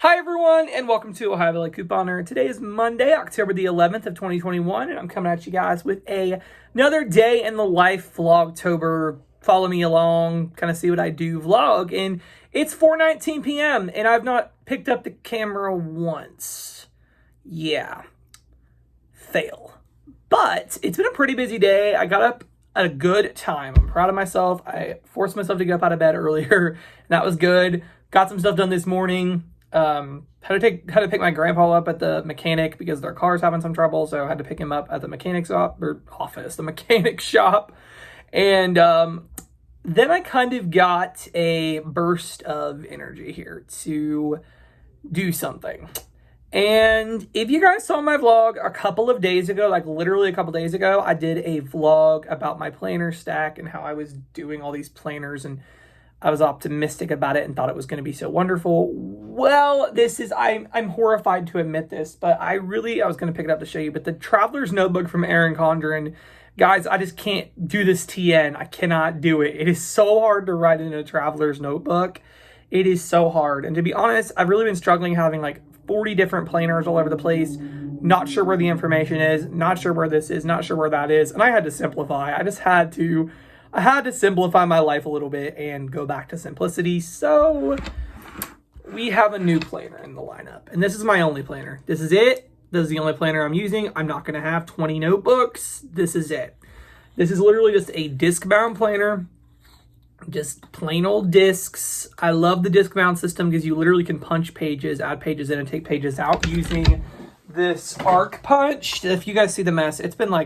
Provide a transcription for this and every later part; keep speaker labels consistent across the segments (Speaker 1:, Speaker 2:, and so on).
Speaker 1: Hi everyone, and welcome to Ohio Couponer. Today is Monday, October the 11th of 2021, and I'm coming at you guys with another day in the life Vlogtober. Follow me along, kind of see what I do vlog, and it's 4:19 p.m. and I've not picked up the camera once. Yeah, fail. But it's been a pretty busy day. I got up at a good time. I'm proud of myself. I forced myself to get up out of bed earlier, and that was good. Got some stuff done this morning. Had to pick my grandpa up at the mechanic because their car's having some trouble, so I had to pick him up at the mechanic shop. And then I kind of got a burst of energy here to do something. And if you guys saw my vlog a couple of days ago, like literally a couple days ago, I did a vlog about my planner stack and how I was doing all these planners, and I was optimistic about it and thought it was going to be so wonderful. Well, I'm horrified to admit this, but I was going to pick it up to show you, but the Traveler's Notebook from Erin Condren, guys, I just can't do this TN. I cannot do it. It is so hard to write in a Traveler's Notebook. It is so hard. And to be honest, I've really been struggling having like 40 different planners all over the place. Not sure where the information is, not sure where this is, not sure where that is. And I had to simplify. I had to simplify my life a little bit and go back to simplicity. So we have a new planner in the lineup, and this is my only planner. This is it. This is the only planner I'm using. I'm not going to have 20 notebooks. This is it. This is literally just a disc-bound planner, just plain old discs. I love the disc-bound system because you literally can punch pages, add pages in, and take pages out using this arc punch. If you guys see the mess, it's been a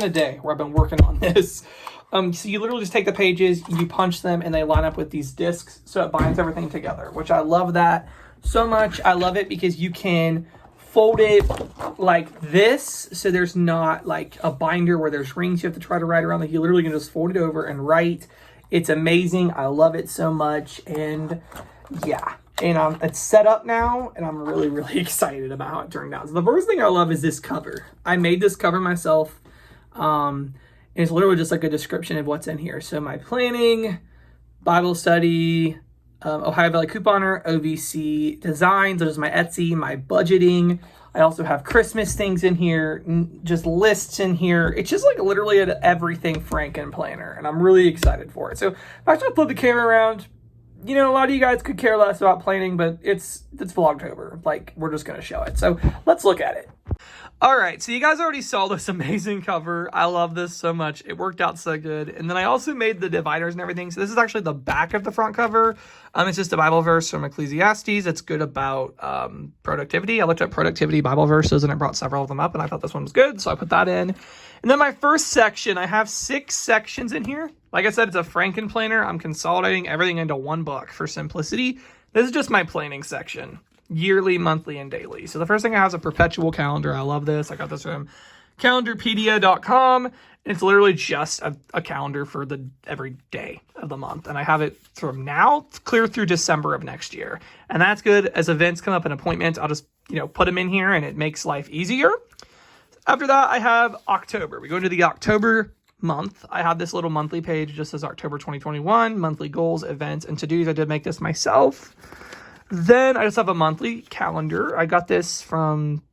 Speaker 1: day where I've been working on this. So you literally just take the pages, you punch them, and they line up with these discs, so it binds everything together, which I love that so much. I love it because you can fold it like this, so there's not like a binder where there's rings you have to try to write around. Like you literally can just fold it over and write. It's amazing. I love it so much, and yeah. And it's set up now, and I'm really, really excited about how it turned out. So the first thing I love is this cover. I made this cover myself. And it's literally just like a description of what's in here. So my planning, Bible study, Ohio Valley Couponer, OVC designs. There's my Etsy, my budgeting. I also have Christmas things in here, just lists in here. It's just like literally an everything Franken planner, and I'm really excited for it. So if I actually flip the camera around, you know, a lot of you guys could care less about planning, but it's Vlogtober. Like, we're just going to show it. So let's look at it. All right, so you guys already saw this amazing cover. I love this so much. It worked out so good. And then I also made the dividers and everything. So this is actually the back of the front cover. It's just a Bible verse from Ecclesiastes. It's good about productivity. I looked at productivity Bible verses, and it brought several of them up, and I thought this one was good, so I put that in. And then my first section, I have 6 sections in here. Like I said, it's a Franken planner. I'm consolidating everything into one book for simplicity. This is just my planning section. Yearly, monthly, and daily. So the first thing I have is a perpetual calendar. I love this. I got this from calendarpedia.com. And it's literally just a calendar for every day of the month. And I have it from now clear through December of next year. And that's good. As events come up and appointments, I'll just, put them in here, and it makes life easier. After that, I have October. We go into the October month. I have this little monthly page. Just says October 2021, monthly goals, events, and to-dos. I did make this myself. Then I just have a monthly calendar. I got this from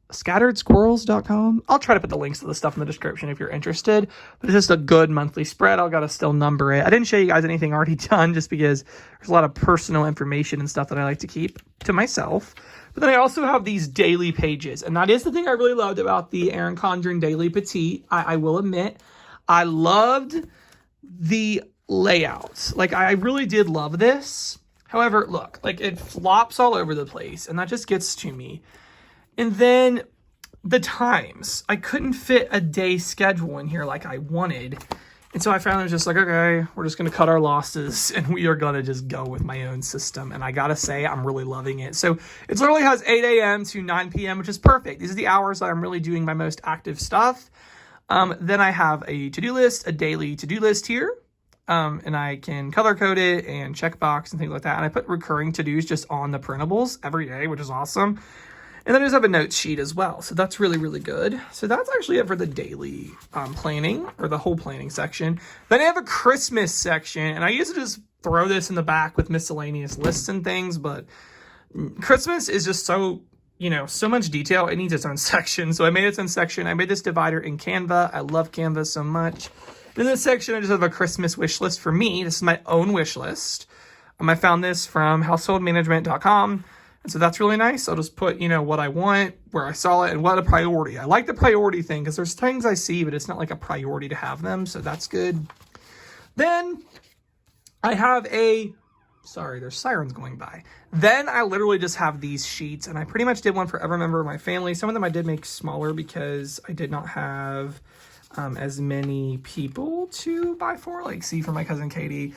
Speaker 1: scatteredsquirrels.com. I'll try to put the links to the stuff in the description if you're interested. But it's just a good monthly spread. I'll got to still number it. I didn't show you guys anything already done just because there's a lot of personal information and stuff that I like to keep to myself. But then I also have these daily pages. And that is the thing I really loved about the Erin Condren Daily Petite. I will admit, I loved the layouts. Like, I really did love this. However, look, like it flops all over the place, and that just gets to me. And then the times. I couldn't fit a day schedule in here like I wanted. And so I finally was just like, okay, we're just going to cut our losses, and we are going to just go with my own system. And I got to say, I'm really loving it. So it literally has 8 a.m. to 9 p.m., which is perfect. These are the hours that I'm really doing my most active stuff. Then I have a to-do list, a daily to-do list here. And I can color code it and checkbox and things like that. And I put recurring to-dos just on the printables every day, which is awesome. And then I just have a notes sheet as well. So that's really, really good. So that's actually it for the daily planning, or the whole planning section. Then I have a Christmas section, and I used to just throw this in the back with miscellaneous lists and things, but Christmas is just so, so much detail. It needs its own section. So I made its own section. I made this divider in Canva. I love Canva so much. In this section, I just have a Christmas wish list for me. This is my own wish list. I found this from householdmanagement.com. And so that's really nice. I'll just put, what I want, where I saw it, and what a priority. I like the priority thing because there's things I see, but it's not like a priority to have them. So that's good. Then I have sorry, there's sirens going by. Then I literally just have these sheets, and I pretty much did one for every member of my family. Some of them I did make smaller because I did not have as many people to buy for. Like, see, for my cousin Katie,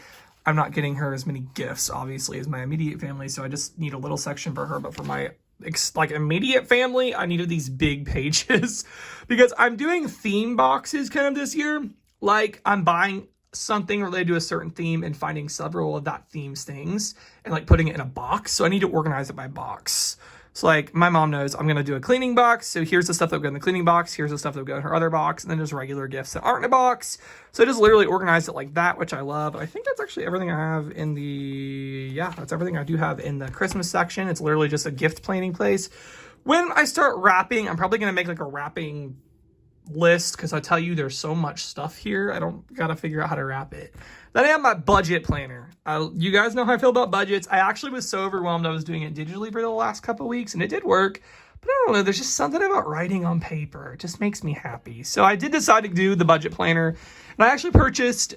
Speaker 1: I'm not getting her as many gifts, obviously, as my immediate family, so I just need a little section for her. But for my immediate family, I needed these big pages because I'm doing theme boxes kind of this year. Like, I'm buying something related to a certain theme and finding several of that theme's things and like putting it in a box. So I need to organize it by box. So like my mom knows I'm going to do a cleaning box. So here's the stuff that will go in the cleaning box. Here's the stuff that will go in her other box. And then there's regular gifts that aren't in a box. So I just literally organized it like that, which I love. I think that's actually everything I have in that's everything I do have in the Christmas section. It's literally just a gift planning place. When I start wrapping, I'm probably going to make like a wrapping list because I tell you there's so much stuff here. I don't got to figure out how to wrap it. Then I have my budget planner. You guys know how I feel about budgets. I actually was so overwhelmed I was doing it digitally for the last couple of weeks, and it did work. But I don't know, there's just something about writing on paper. It just makes me happy. So I did decide to do the budget planner. And I actually purchased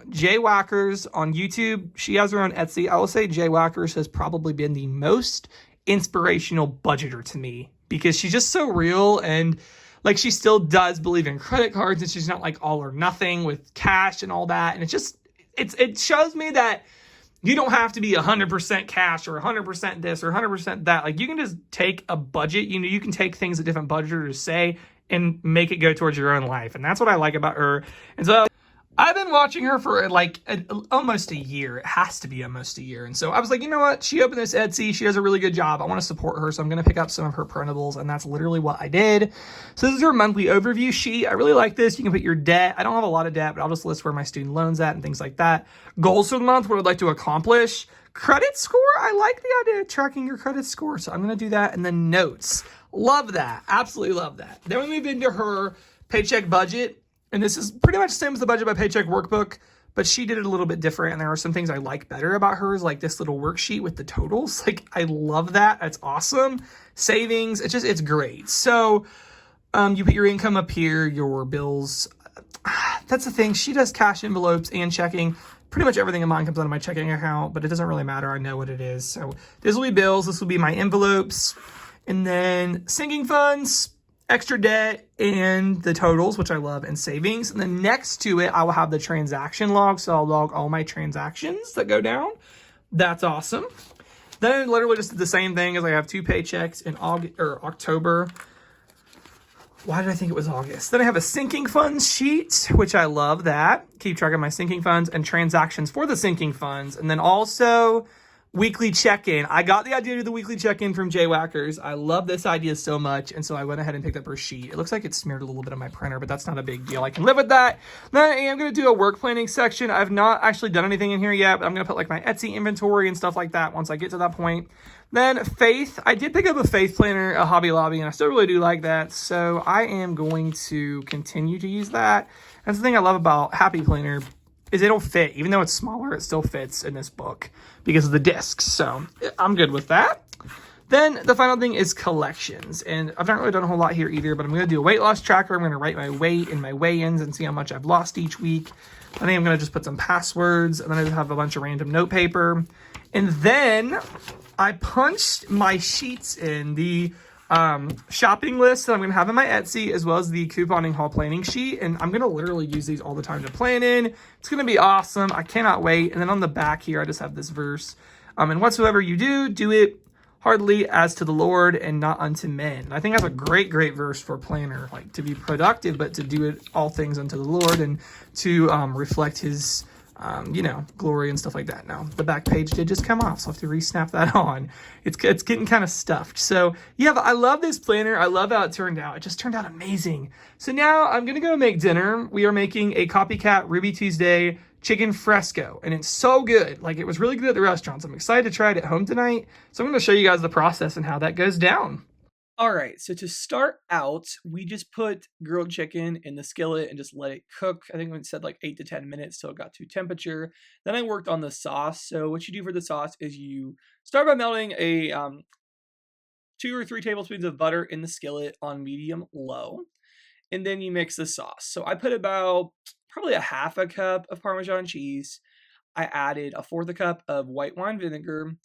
Speaker 1: Jay Wackers on YouTube. She has her own Etsy. I will say Jay Wackers has probably been the most inspirational budgeter to me because she's just so real, and like she still does believe in credit cards, and she's not like all or nothing with cash and all that. And it's just, it shows me that you don't have to be 100% cash or 100% this or 100% that. Like you can just take a budget, you can take things that different budgeters say and make it go towards your own life. And that's what I like about her. And so I've been watching her for like almost a year. It has to be almost a year. And so I was like, you know what? She opened this Etsy. She does a really good job. I want to support her. So I'm going to pick up some of her printables. And that's literally what I did. So this is her monthly overview sheet. I really like this. You can put your debt. I don't have a lot of debt, but I'll just list where my student loan's at and things like that. Goals for the month, what I'd like to accomplish. Credit score. I like the idea of tracking your credit score. So I'm going to do that. And then notes. Love that. Absolutely love that. Then we move into her paycheck budget. And this is pretty much the same as the Budget by Paycheck workbook, but she did it a little bit different. And there are some things I like better about hers, like this little worksheet with the totals. Like, I love that. That's awesome. Savings. It's great. So you put your income up here, your bills. That's the thing. She does cash envelopes and checking. Pretty much everything in mine comes out of my checking account, but it doesn't really matter. I know what it is. So this will be bills. This will be my envelopes. And then sinking funds, extra debt, and the totals, which I love, and savings. And then next to it, I will have the transaction log. So I'll log all my transactions that go down. That's awesome. Then I literally just did the same thing as I have 2 paychecks in October. Why did I think it was August? Then I have a sinking funds sheet, which I love that. Keep track of my sinking funds and transactions for the sinking funds. And then also weekly check-in. I got the idea to do the weekly check-in from Jay Wackers. I love this idea so much, and so I went ahead and picked up her sheet. It looks like it's smeared a little bit on my printer, but that's not a big deal. I can live with that. Then I am going to do a work planning section. I've not actually done anything in here yet, but I'm going to put like my Etsy inventory and stuff like that once I get to that point. Then faith. I did pick up a faith planner, a Hobby Lobby, and I still really do like that, so I am going to continue to use that. That's the thing I love about Happy Planner is it'll fit. Even though it's smaller, it still fits in this book because of the discs. So I'm good with that. Then the final thing is collections. And I've not really done a whole lot here either, but I'm going to do a weight loss tracker. I'm going to write my weight and my weigh-ins and see how much I've lost each week. I think I'm going to just put some passwords, and then I just have a bunch of random note paper. And then I punched my sheets in, the shopping list that I'm going to have in my Etsy, as well as the couponing haul planning sheet. And I'm going to literally use these all the time to plan in. It's going to be awesome. I cannot wait. And then on the back here, I just have this verse. And whatsoever you do, do it heartily as to the Lord and not unto men. And I think that's a great, great verse for a planner, like to be productive, but to do it all things unto the Lord and to reflect his glory and stuff like that. Now, the back page did just come off, so I have to re-snap that on. It's getting kind of stuffed. So, yeah, but I love this planner. I love how it turned out. It just turned out amazing. So now I'm going to go make dinner. We are making a copycat Ruby Tuesday chicken fresco, and it's so good. Like, it was really good at the restaurants. I'm excited to try it at home tonight. So I'm going to show you guys the process and how that goes down. All right, so to start out, we just put grilled chicken in the skillet and just let it cook. I think we said like 8 to 10 minutes till it got to temperature. Then I worked on the sauce. So what you do for the sauce is you start by melting a 2 or 3 tablespoons of butter in the skillet on medium low, and then you mix the sauce. So I put about probably a half a cup of Parmesan cheese. I added a fourth a cup of white wine vinegar.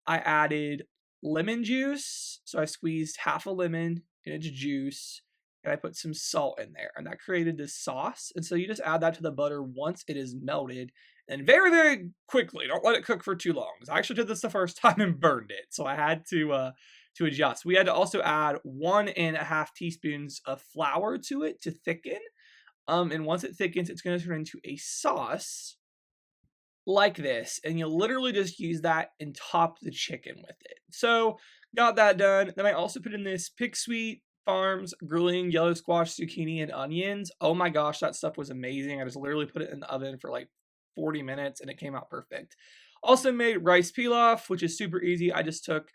Speaker 1: I added lemon juice. So I squeezed half a lemon in its juice, and I put some salt in there, and that created this sauce. And so you just add that to the butter once it is melted, and very, very quickly. Don't let it cook for too long, because I actually did this the first time and burned it. So I had to adjust. We had to also add 1.5 teaspoons of flour to it to thicken. And once it thickens, it's going to turn into a sauce like this, and you'll literally just use that and top the chicken with it. So got that done. Then I also put in this Pick Sweet Farms grilling yellow squash, zucchini, and onions. Oh my gosh, that stuff was amazing. I just literally put it in the oven for like 40 minutes and it came out perfect. Also made rice pilaf, which is super easy. I just took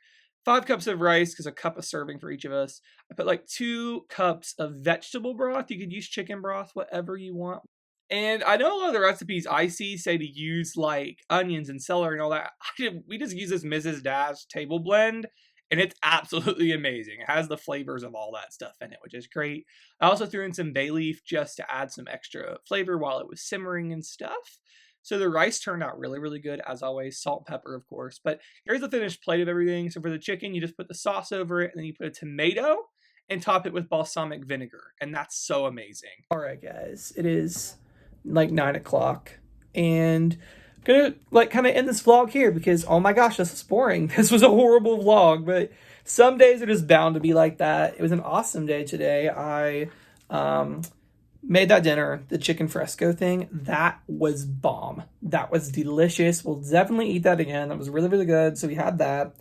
Speaker 1: 5 cups of rice, because a cup a serving for each of us. I put like 2 cups of vegetable broth. You could use chicken broth, whatever you want. And I know a lot of the recipes I see say to use like onions and celery and all that. We just use this Mrs. Dash table blend, and it's absolutely amazing. It has the flavors of all that stuff in it, which is great. I also threw in some bay leaf just to add some extra flavor while it was simmering and stuff. So the rice turned out really, really good, as always. Salt and pepper, of course. But here's the finished plate of everything. So for the chicken, you just put the sauce over it, and then you put a tomato and top it with balsamic vinegar. And that's so amazing. All right, guys. It is like 9 o'clock. And I'm going to like kind of end this vlog here because, oh my gosh, this was boring. This was a horrible vlog. But some days it is bound to be like that. It was an awesome day today. I made that dinner, the chicken fresco thing. That was bomb. That was delicious. We'll definitely eat that again. That was really, really good. So we had that.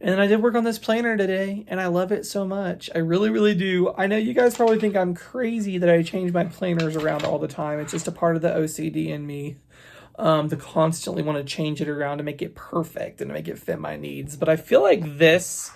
Speaker 1: And then I did work on this planner today, and I love it so much. I really, really do. I know you guys probably think I'm crazy that I change my planners around all the time. It's just a part of the OCD in me to constantly want to change it around to make it perfect and to make it fit my needs. But I feel like this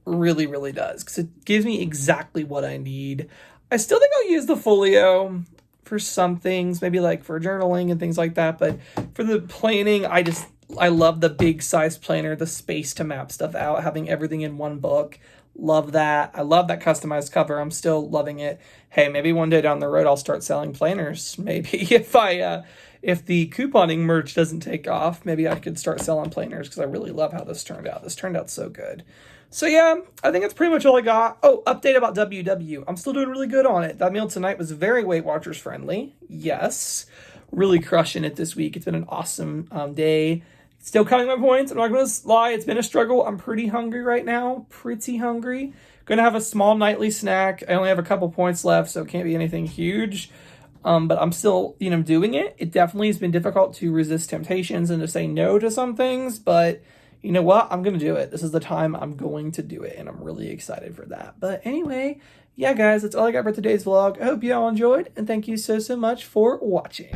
Speaker 1: really, really does, because it gives me exactly what I need. I still think I'll use the folio for some things, maybe like for journaling and things like that. But for the planning, I love the big size planner, the space to map stuff out, having everything in one book. Love that. I love that customized cover. I'm still loving it. Hey, maybe one day down the road, I'll start selling planners. Maybe if the couponing merch doesn't take off, maybe I could start selling planners, because I really love how this turned out. This turned out so good. So yeah, I think that's pretty much all I got. Oh, update about WW. I'm still doing really good on it. That meal tonight was very Weight Watchers friendly. Yes. Really crushing it this week. It's been an awesome day. Still counting my points. I'm not going to lie. It's been a struggle. I'm pretty hungry right now. Pretty hungry. Going to have a small nightly snack. I only have a couple points left, so it can't be anything huge. But I'm still, doing it. It definitely has been difficult to resist temptations and to say no to some things. But you know what? I'm going to do it. This is the time I'm going to do it. And I'm really excited for that. But anyway, yeah, guys, that's all I got for today's vlog. I hope you all enjoyed. And thank you so, so much for watching.